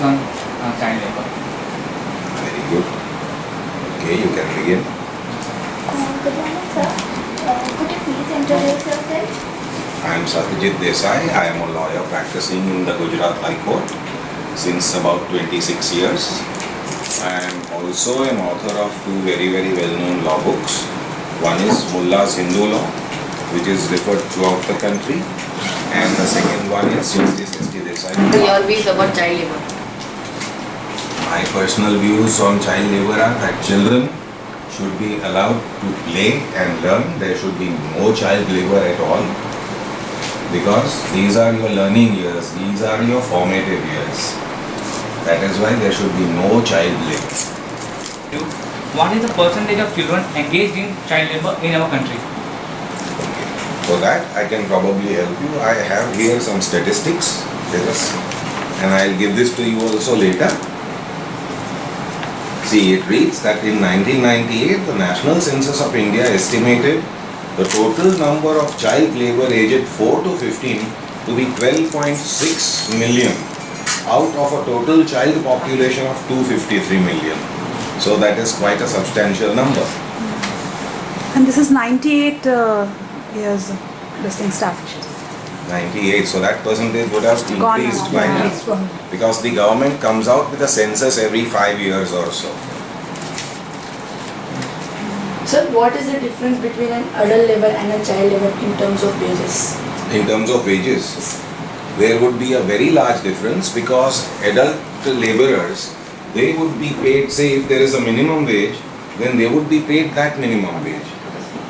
views on child labor? Very good. Okay, you can begin. Good morning, sir. Could you please introduce yourself? I am Satyajit Desai. I am a lawyer practicing in the Gujarat High Court since about 26 years. I am also an author of two very well-known law books. One is Mulla's Hindu Law, which is referred throughout the country, and the second one is Justice S.T. Desai. Your views about child labor? My personal views on child labor are that children should be allowed to play and learn. There should be no child labor at all, because these are your learning years, these are your formative years. That is why there should be no child labor. What is the percentage of children engaged in child labor in our country? For that, I can probably help you. I have here some statistics, and I'll give this to you also later. See, it reads that in 1998, the National Census of India estimated the total number of child labor aged 4 to 15 to be 12.6 million out of a total child population of 253 million. So that is quite a substantial number. And this is 98 years listing staff. 98, so that percentage would have Gone increased up, by yeah. now, because the government comes out with a census every 5 years or so. Sir, what is the difference between an adult labor and a child labor in terms of wages? In terms of wages, there would be a very large difference, because adult laborers, they would be paid, say if there is a minimum wage, then they would be paid that minimum wage.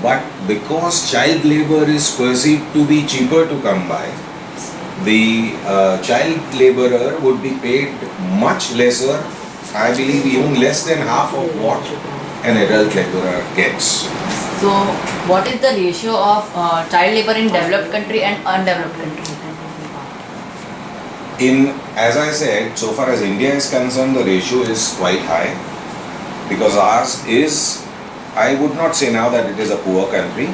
But because child labor is perceived to be cheaper to come by, the child laborer would be paid much lesser, I believe even less than half of what an adult laborer gets. So, what is the ratio of child labor in developed country and undeveloped country? As I said, so far as India is concerned, the ratio is quite high, because ours is, I would not say now that it is a poor country,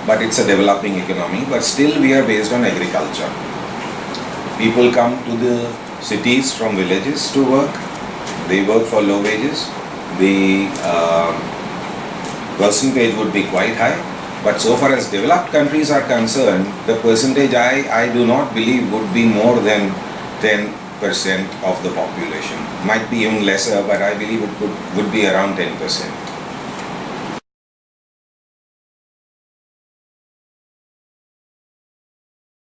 but it's a developing economy, but still we are based on agriculture. People come to the cities from villages to work, they work for low wages, the percentage would be quite high, but so far as developed countries are concerned, the percentage I do not believe would be more than 10% of the population. Might be even lesser, but I believe it would be around 10%.